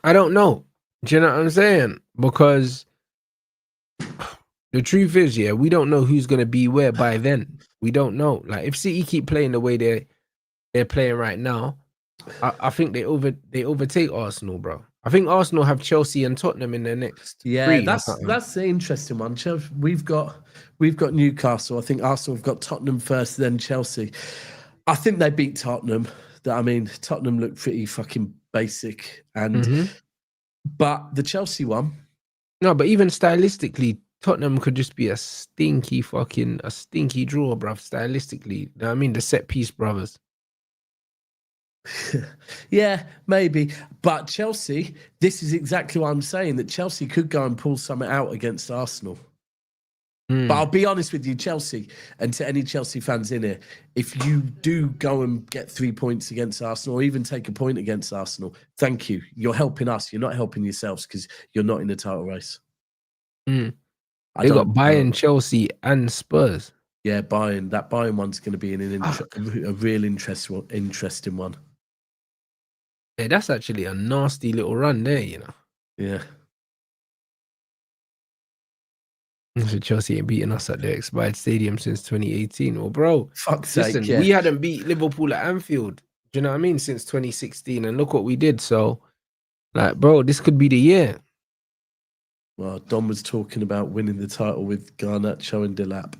Do you know what I'm saying? Because the truth is, we don't know who's gonna be where by then. We don't know. Like, if City keep playing the way they're playing right now, I think they overtake Arsenal, bro. I think Arsenal have Chelsea and Tottenham in their next. That's the interesting one. We've got Newcastle. I think Arsenal have got Tottenham first, then Chelsea. I think they beat Tottenham. I mean, Tottenham looked pretty fucking basic, but the Chelsea one. No, but even stylistically, Tottenham could just be a stinky draw, bruv. Stylistically, you know what I mean? The set piece brothers. Yeah, maybe. But Chelsea, this is exactly what I'm saying, that Chelsea could go and pull something out against Arsenal. But I'll be honest with you, Chelsea, and to any Chelsea fans in here, if you do go and get 3 points against Arsenal, or even take a point against Arsenal, thank you. You're helping us. You're not helping yourselves, because you're not in the title race. They got Bayern, Chelsea, and Spurs. Yeah, Bayern. That Bayern one's going to be a real interesting one. Yeah, that's actually a nasty little run there, you know. Yeah. So Chelsea ain't beaten us at the expired stadium since 2018. Well, bro, Fuck's listen, sake, yeah. we hadn't beat Liverpool at Anfield. Do you know what I mean? Since 2016, and look what we did. So, like, bro, this could be the year. Well, Don was talking about winning the title with Garnacho and Delap.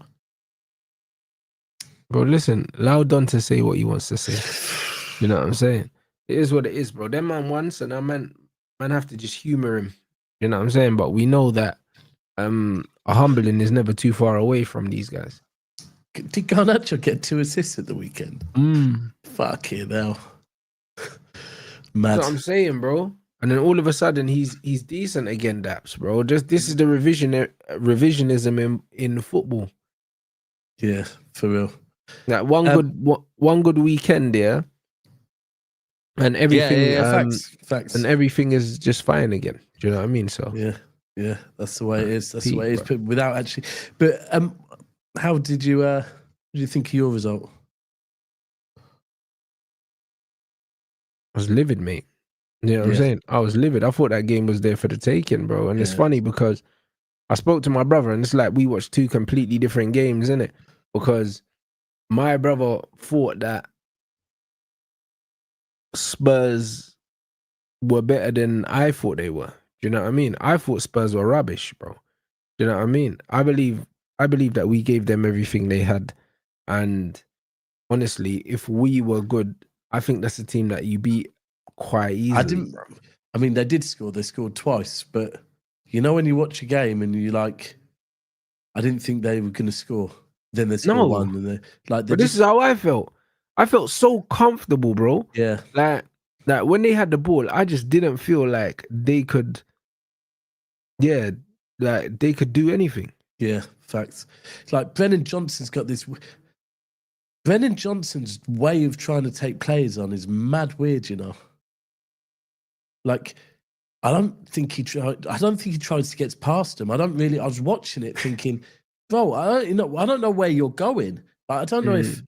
Bro, listen, allow Don to say what he wants to say. You know what I'm saying? It is what it is, bro. Them man once, and man have to just humor him. You know what I'm saying? But we know that a humbling is never too far away from these guys. Did Garnacho get 2 assists at the weekend? Fucking hell. Mad. That's what I'm saying, bro. And then all of a sudden he's decent again, Daps, bro. Just this is the revisionism in football. Yeah, for real. Like one good weekend there, and everything facts. and everything is just fine again. Do you know what I mean? So yeah, that's the way it is. That's the way it is. But without actually, but how did you think of your result? I was livid, mate. You know what I'm saying? I was livid. I thought that game was there for the taking, bro. And it's funny because I spoke to my brother, and it's like we watched 2 completely different games, innit? Because my brother thought that Spurs were better than I thought they were. Do you know what I mean? I thought Spurs were rubbish, bro. Do you know what I mean? I believe that we gave them everything they had. And honestly, if we were good, I think that's a team that you beat quite easily. I mean, they did score. They scored twice. But you know when you watch a game and you're like, I didn't think they were going to score. Then they score one. And they like. But this is how I felt. I felt so comfortable, bro. Yeah. Like when they had the ball, I just didn't feel like they could. Yeah, like they could do anything. Yeah, facts. It's like Brennan Johnson's got this. Brennan Johnson's way of trying to take players on is mad weird, you know. Like, I don't think he tries to get past them. I was watching it thinking, bro, I don't know where you're going. Like, I don't know if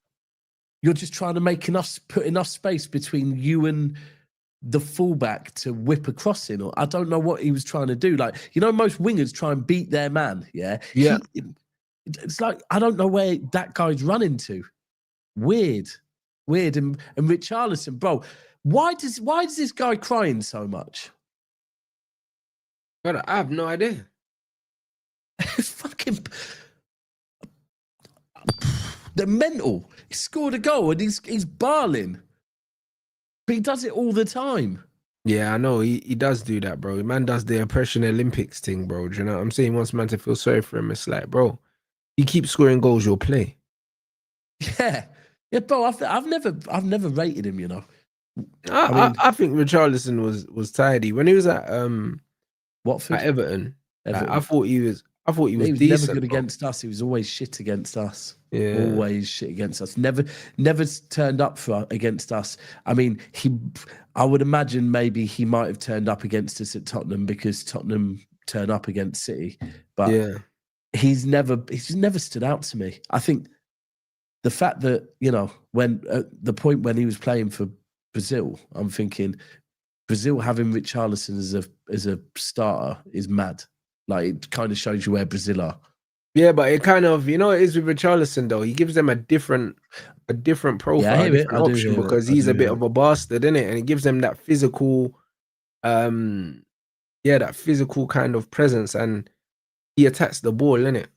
you're just trying to put enough space between you and the fullback to whip a crossing, or I don't know what he was trying to do. Like, you know, most wingers try and beat their man. Yeah. It's like, I don't know where that guy's running to. Weird. And Richarlison, bro, why does this guy crying so much? But I have no idea. Fucking, they're mental. He scored a goal and he's barling. But he does it all the time. Yeah, I know. He does do that, bro. Man does the oppression Olympics thing, bro. Do you know what I'm saying? He wants man to feel sorry for him. It's like, bro, you keep scoring goals, you'll play. Yeah, bro. I've never rated him. You know. I think Richarlison was tidy when he was at Watford, at Everton. I thought he was. He was decent, never good bro. Against us. He was always shit against us. Yeah. Always shit against us. Never turned up against us. I mean, I would imagine maybe he might have turned up against us at Tottenham because Tottenham turn up against City. But he's never stood out to me. I think the fact that, you know, when at the point when he was playing for Brazil, I'm thinking Brazil having Richarlison as a starter is mad. Like, it kind of shows you where Brazil are. Yeah, but it kind of, you know, it is with Richarlison though. He gives them a different profile, a different option because he's a bit of a bastard, isn't it? And it gives them that physical, that physical kind of presence, and he attacks the ball, innit?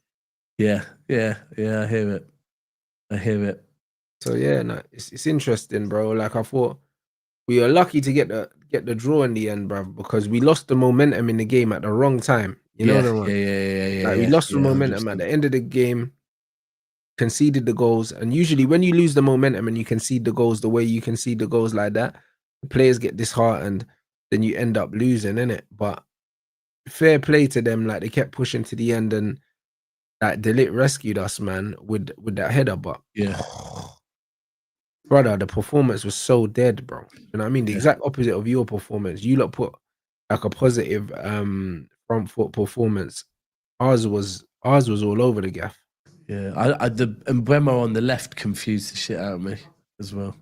Yeah. I hear it. So yeah, no, it's interesting, bro. Like, I thought we were lucky to get the draw in the end, bro, because we lost the momentum in the game at the wrong time. You know what I mean? Like, we lost the momentum 100%. At the end of the game, conceded the goals, and usually when you lose the momentum and you concede the goals the way you concede the goals like that, the players get disheartened, then you end up losing, innit? But fair play to them, like, they kept pushing to the end, and like De Ligt rescued us, man, with that header. But brother, the performance was so dead, bro. You know what I mean? The exact opposite of your performance. You lot put like a positive front foot performance. Ours was all over the gaff. Yeah, the Mbeumo on the left confused the shit out of me as well.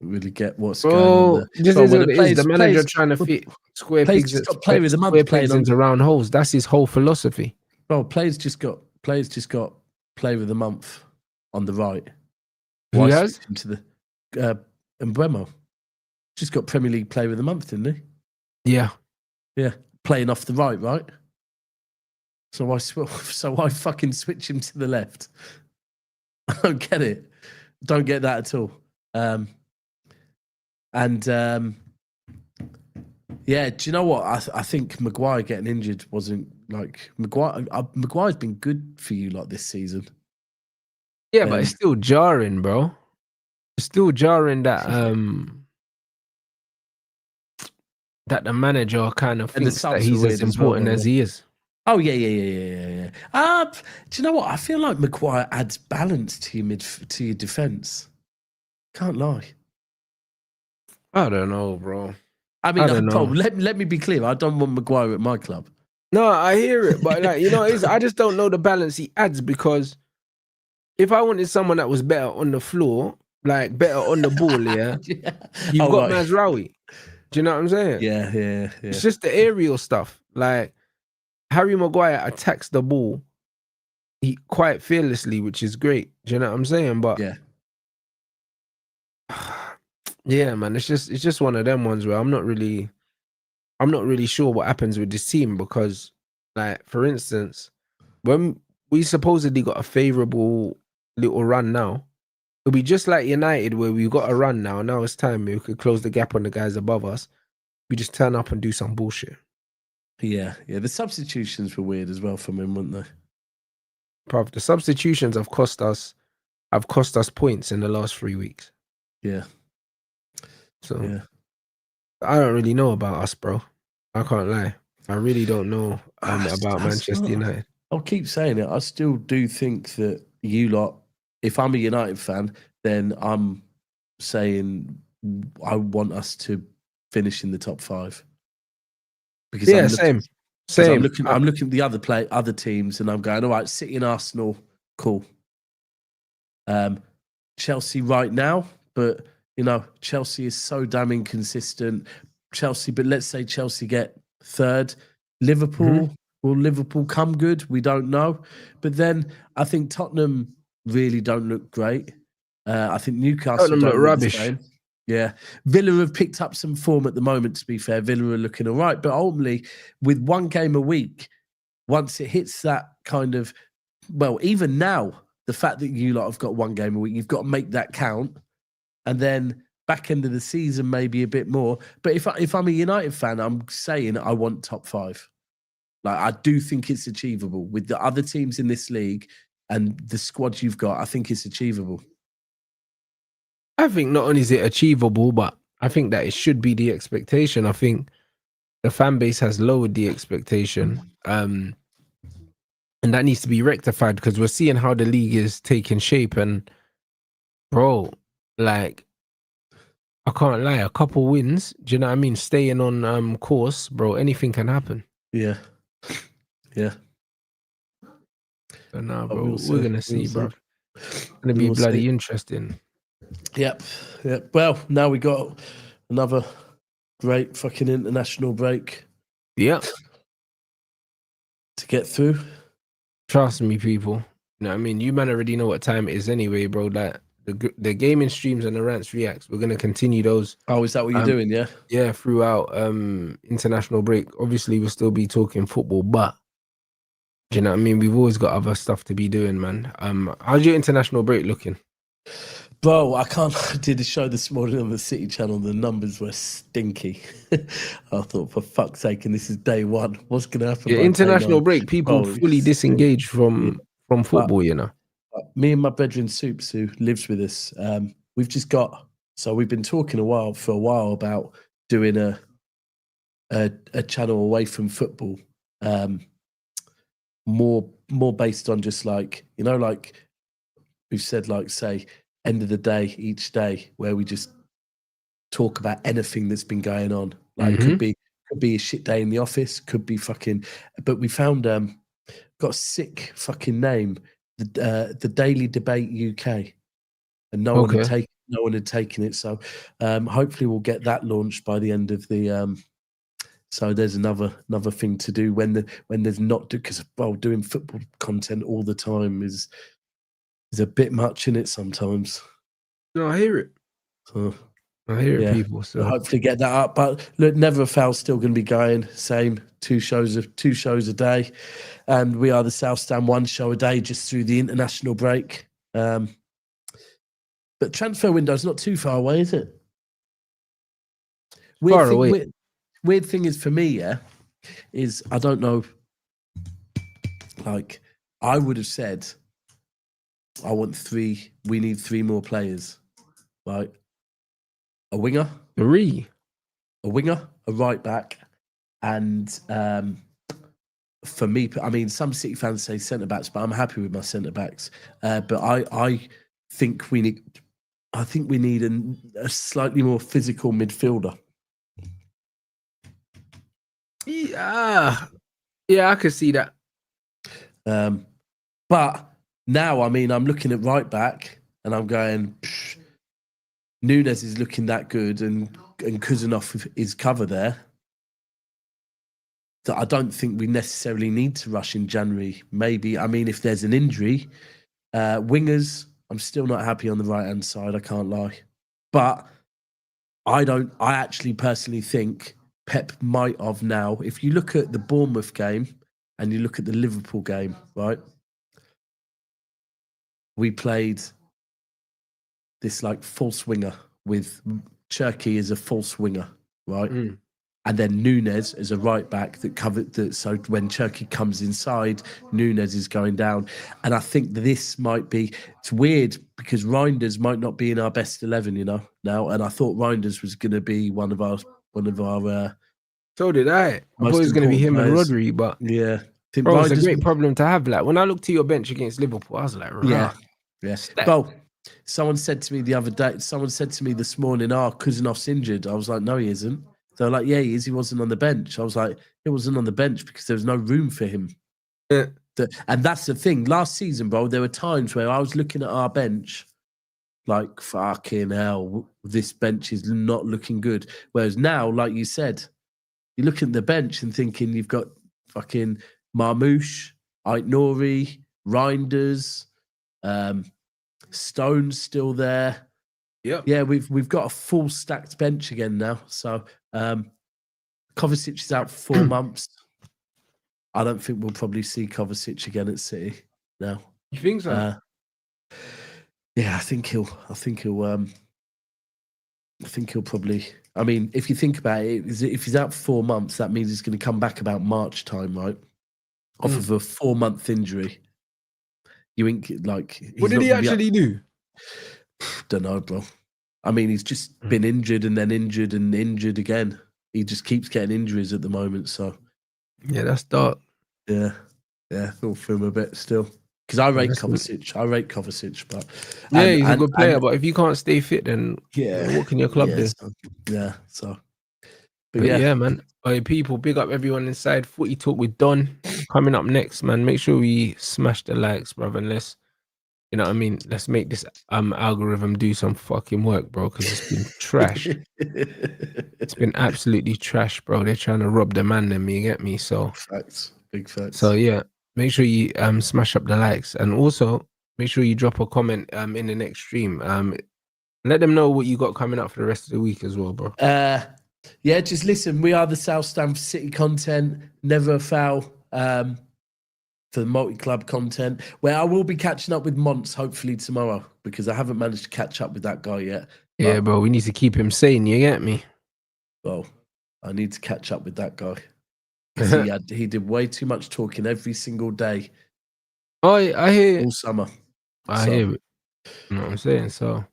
Really get what's going on there. This Bro, is when what it is. The manager trying to fit square players pigs, just got player of the month square playing pegs on. into round holes. That's his whole philosophy. Bro, players just got player of the month on the right. Who Why has? switch him to the Mbeumo? Just got Premier League player of the month, didn't he? Yeah. Yeah, playing off the right. So why fucking switch him to the left? I don't get it. Don't get that at all. Yeah, do you know what? I think Maguire getting injured wasn't like Maguire's been good for you like this season. Yeah, but it's still jarring, bro. It's still jarring that that the manager kind of thinks that he's as important as he is. Oh yeah. Do you know what? I feel like Maguire adds balance to your defense. Can't lie. I don't know, bro. I mean, let me be clear. I don't want Maguire at my club. No, I hear it, but like, you know, I just don't know the balance he adds, because if I wanted someone that was better on the floor, like better on the ball, you've got Mazraoui. Do you know what I'm saying? Yeah. It's just the aerial stuff. Like Harry Maguire attacks the ball quite fearlessly, which is great. Do you know what I'm saying? But yeah, man, it's just one of them ones where I'm not really sure what happens with this team, because, like, for instance, when we supposedly got a favourable little run now, it'll be just like United, where we've got a run now. Now it's time we could close the gap on the guys above us. We just turn up and do some bullshit. Yeah. The substitutions were weird as well from him, weren't they? Bruv, the substitutions have cost us points in the last 3 weeks. Yeah. So I don't really know about us, bro. I can't lie. I really don't know about Manchester United. I'll keep saying it. I still do think that you lot, if I'm a United fan, then I'm saying I want us to finish in the top 5. Because same. I'm looking at the other teams, and I'm going, all right, City and Arsenal, cool. Chelsea right now, but you know, Chelsea is so damn inconsistent. But let's say Chelsea get 3rd. Liverpool, will Liverpool come good? We don't know. But then I think Tottenham really don't look great. I think Newcastle Tottenham don't look rubbish. The same. Yeah. Villa have picked up some form at the moment, to be fair. Villa are looking all right. But ultimately, with one game a week, once it hits that kind of, well, even now, the fact that you lot have got one game a week, you've got to make that count. And then back end of the season, maybe a bit more. But if I'm a United fan, I'm saying I want top 5. Like, I do think it's achievable with the other teams in this league and the squad you've got. I think it's achievable. I think not only is it achievable, but I think that it should be the expectation. I think the fan base has lowered the expectation. And that needs to be rectified, because we're seeing how the league is taking shape. And bro, like, I can't lie, a couple wins, do you know what I mean? Staying on course, bro, anything can happen. Yeah. But nah, bro, we're gonna see, bro. It's gonna be bloody interesting. Yep. Well, now we got another great fucking international break. Yep. To get through. Trust me, people. You know what I mean? You man already know what time it is anyway, bro. Like the gaming streams and the Rants Reacts, we're gonna continue those. Oh, is that what you're doing? Yeah. Yeah, throughout international break. Obviously, we'll still be talking football, but do you know what I mean? We've always got other stuff to be doing, man. How's your international break looking? Bro, I did a show this morning on the City channel. The numbers were stinky. I thought, for fuck's sake, and this is day 1. What's going to happen? Yeah, international break, people fully disengaged from football, you know. Me and my brethren Soups, who lives with us, we've been talking for a while about doing a channel away from football, more based on just like, you know, like we've said, like, say, end of the day, each day, where we just talk about anything that's been going on. Like, could be a shit day in the office, could be fucking. But we found got a sick fucking name, the Daily Debate UK, and no one had taken it. So hopefully we'll get that launched by the end of the. So there's another thing to do when there's not, because doing football content all the time is a bit much in it sometimes. No, I hear it. So, I hear it, people. So we'll hopefully get that up. But look, Never a Foul's still going to be going. Same, two shows a day, and we are the South Stand, one show a day just through the international break. But transfer window's not too far away, is it? Weird thing is for me, is I don't know. Like, I would have said, we need 3 more players, right? A winger, a right back, and for me, I mean, some City fans say centre backs, but I'm happy with my centre backs. But I think we need a slightly more physical midfielder. Yeah, I can see that. But now, I mean, I'm looking at right back, and I'm going, Nunes is looking that good, and Kuzanov is cover there. That I don't think we necessarily need to rush in January. Maybe, I mean, if there's an injury, wingers, I'm still not happy on the right hand side. I can't lie, but I actually personally think Pep might have now. If you look at the Bournemouth game and you look at the Liverpool game, right? We played this like false winger with Cherky as a false winger, right? And then Nunes as a right back that covered that. So when Cherky comes inside, Nunes is going down. And I think this might be, it's weird because Reinders might not be in our best 11, now. And I thought Reinders was going to be one of our. So did I. I thought it was going to be him and Rodri, but yeah. Bro, it's a great problem to have. Like, when I looked to your bench against Liverpool, I was like, rah. Yeah. Well, someone said to me the other day, this morning, Kuzanov's injured. I was like, no, he isn't. They were like, yeah, he is. He wasn't on the bench. I was like, he wasn't on the bench because there was no room for him. Yeah. And that's the thing. Last season, bro, there were times where I was looking at our bench like, fucking hell, this bench is not looking good. Whereas now, like you said, you look at the bench and thinking you've got fucking Marmouche, Aït-Nouri, Reinders, Stone's still there. Yeah, we've got a full stacked bench again now. So Kovacic is out for 4 months. I don't think we'll probably see Kovacic again at City now. You think so? Yeah, I think he'll probably. I mean, if you think about it, if he's out for 4 months, that means he's going to come back about March time, right? Off of a 4-month injury. You think like what did he actually do? Don't know, bro. I mean, he's just been injured and then injured and injured again. He just keeps getting injuries at the moment. So yeah, that's dark. Yeah, feel for him a bit still. Because I rate Kovacic. But he's a good player. But if you can't stay fit, then what can your club do? So. But yeah, man. Hey, people, big up everyone inside. Footy Talk with Don coming up next, man. Make sure we smash the likes, brother. And let's make this algorithm do some fucking work, bro. Because it's been trash. It's been absolutely trash, bro. They're trying to rob the man and me. You get me? So big facts. So yeah. Make sure you smash up the likes, and also make sure you drop a comment in the next stream. Let them know what you got coming up for the rest of the week as well, bro. Yeah, just listen. We are the South Stand for City content. Never a Foul for the multi-club content. Where I will be catching up with Monts hopefully tomorrow because I haven't managed to catch up with that guy yet. Yeah, bro. We need to keep him sane. You get me? Well, I need to catch up with that guy. He did way too much talking every single day. Oh, I hear all summer. I hear it. You know what I'm saying? So,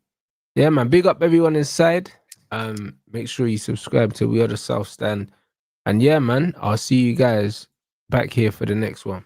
yeah, man. Big up everyone inside. Make sure you subscribe to We Are the South Stand. And yeah, man, I'll see you guys back here for the next one.